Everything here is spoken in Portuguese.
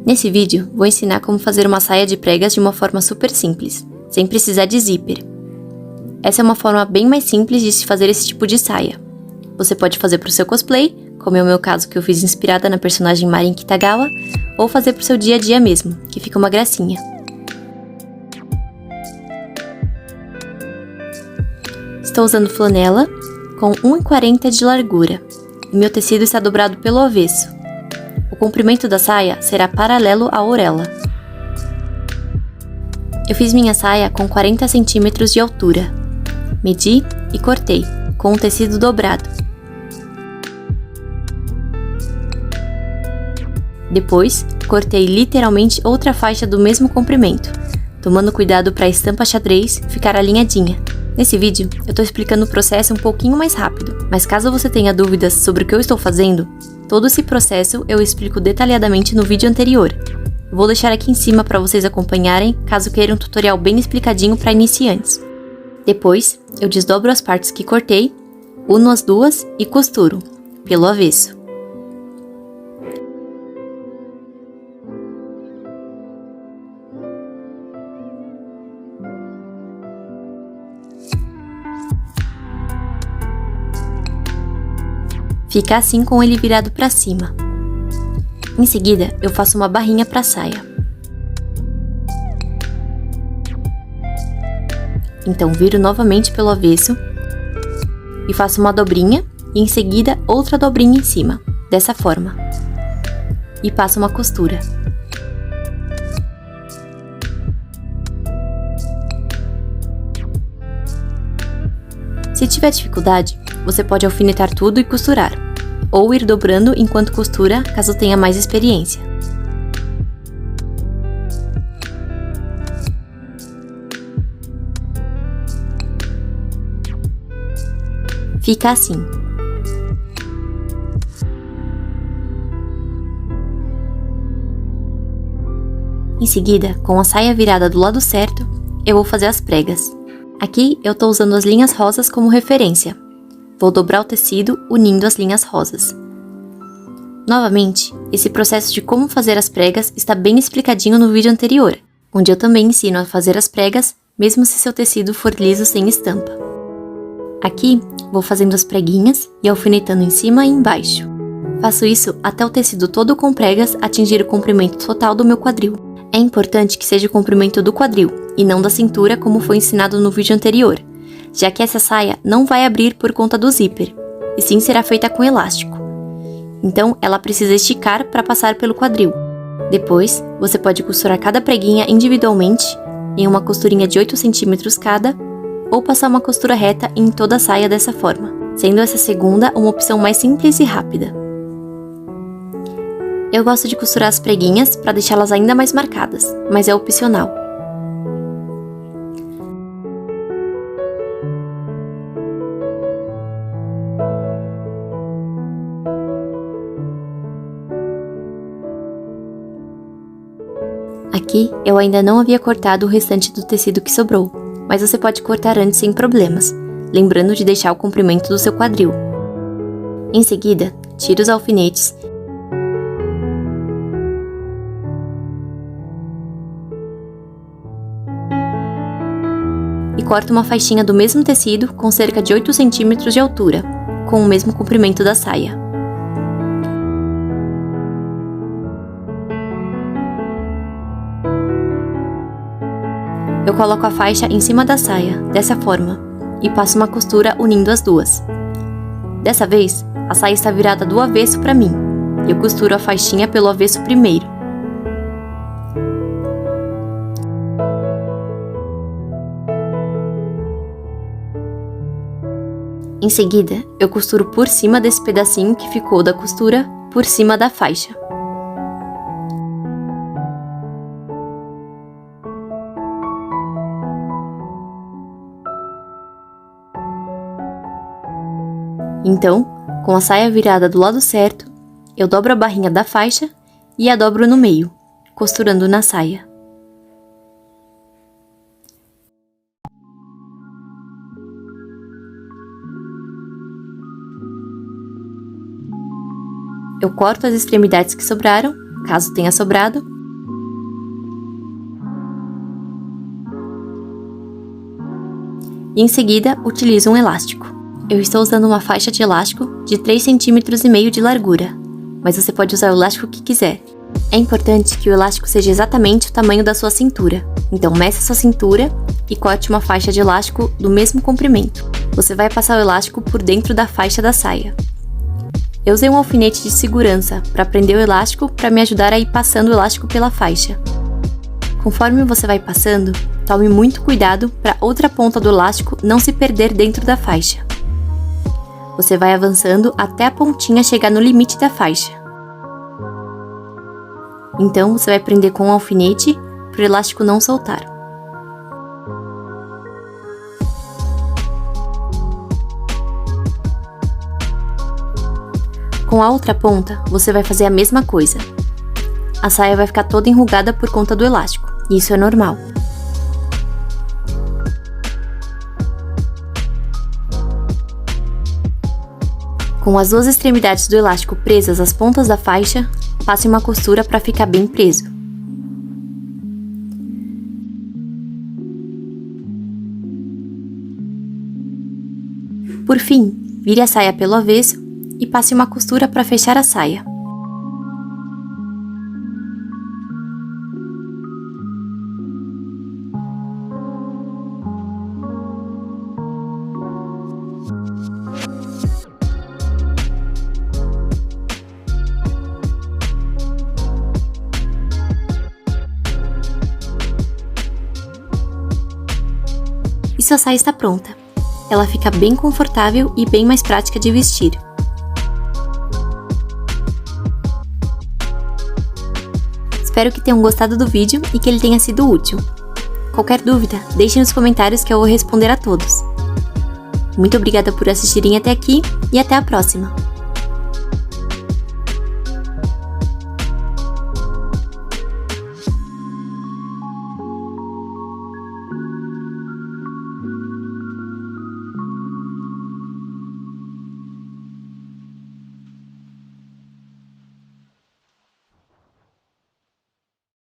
Nesse vídeo, vou ensinar como fazer uma saia de pregas de uma forma super simples, sem precisar de zíper. Essa é uma forma bem mais simples de se fazer esse tipo de saia. Você pode fazer para o seu cosplay, como é o meu caso que eu fiz inspirada na personagem Marin Kitagawa, ou fazer para o seu dia a dia mesmo, que fica uma gracinha. Estou usando flanela com 1,40 de largura, e meu tecido está dobrado pelo avesso. O comprimento da saia será paralelo à orelha. Eu fiz minha saia com 40 centímetros de altura. Medi e cortei, com o tecido dobrado. Depois, cortei literalmente outra faixa do mesmo comprimento, tomando cuidado para a estampa xadrez ficar alinhadinha. Nesse vídeo, eu estou explicando o processo um pouquinho mais rápido, mas caso você tenha dúvidas sobre o que eu estou fazendo, todo esse processo eu explico detalhadamente no vídeo anterior. Vou deixar aqui em cima para vocês acompanharem, caso queiram um tutorial bem explicadinho para iniciantes. Depois, eu desdobro as partes que cortei, uno as duas e costuro, pelo avesso. Fica assim com ele virado para cima. Em seguida, eu faço uma barrinha para a saia. Então, viro novamente pelo avesso e faço uma dobrinha e em seguida outra dobrinha em cima, dessa forma. E passo uma costura. Se tiver dificuldade, você pode alfinetar tudo e costurar, ou ir dobrando enquanto costura, caso tenha mais experiência. Fica assim. Em seguida, com a saia virada do lado certo, eu vou fazer as pregas. Aqui eu estou usando as linhas rosas como referência. Vou dobrar o tecido unindo as linhas rosas. Novamente, esse processo de como fazer as pregas está bem explicadinho no vídeo anterior, onde eu também ensino a fazer as pregas, mesmo se seu tecido for liso sem estampa. Aqui, vou fazendo as preguinhas e alfinetando em cima e embaixo. Faço isso até o tecido todo com pregas atingir o comprimento total do meu quadril. É importante que seja o comprimento do quadril, e não da cintura como foi ensinado no vídeo anterior, já que essa saia não vai abrir por conta do zíper, e sim será feita com elástico. Então, ela precisa esticar para passar pelo quadril. Depois, você pode costurar cada preguinha individualmente, em uma costurinha de 8 centímetros cada, ou passar uma costura reta em toda a saia dessa forma, sendo essa segunda uma opção mais simples e rápida. Eu gosto de costurar as preguinhas para deixá-las ainda mais marcadas, mas é opcional. Aqui, eu ainda não havia cortado o restante do tecido que sobrou, mas você pode cortar antes sem problemas, lembrando de deixar o comprimento do seu quadril. Em seguida, tire os alfinetes e corto uma faixinha do mesmo tecido com cerca de 8 centímetros de altura, com o mesmo comprimento da saia. Eu coloco a faixa em cima da saia, dessa forma, e passo uma costura unindo as duas. Dessa vez, a saia está virada do avesso para mim, e eu costuro a faixinha pelo avesso primeiro. Em seguida, eu costuro por cima desse pedacinho que ficou da costura, por cima da faixa. Então, com a saia virada do lado certo, eu dobro a barrinha da faixa e a dobro no meio, costurando na saia. Eu corto as extremidades que sobraram, caso tenha sobrado, e em seguida utilizo um elástico. Eu estou usando uma faixa de elástico de 3,5 cm de largura, mas você pode usar o elástico que quiser. É importante que o elástico seja exatamente o tamanho da sua cintura, então meça sua cintura e corte uma faixa de elástico do mesmo comprimento. Você vai passar o elástico por dentro da faixa da saia. Eu usei um alfinete de segurança para prender o elástico para me ajudar a ir passando o elástico pela faixa. Conforme você vai passando, tome muito cuidado para outra ponta do elástico não se perder dentro da faixa. Você vai avançando até a pontinha chegar no limite da faixa. Então você vai prender com um alfinete para o elástico não soltar. Com a outra ponta, você vai fazer a mesma coisa. A saia vai ficar toda enrugada por conta do elástico, e isso é normal. Com as duas extremidades do elástico presas às pontas da faixa, passe uma costura para ficar bem preso. Por fim, vire a saia pelo avesso e passe uma costura para fechar a saia. E sua saia está pronta. Ela fica bem confortável e bem mais prática de vestir. Espero que tenham gostado do vídeo e que ele tenha sido útil. Qualquer dúvida, deixe nos comentários que eu vou responder a todos. Muito obrigada por assistirem até aqui e até a próxima!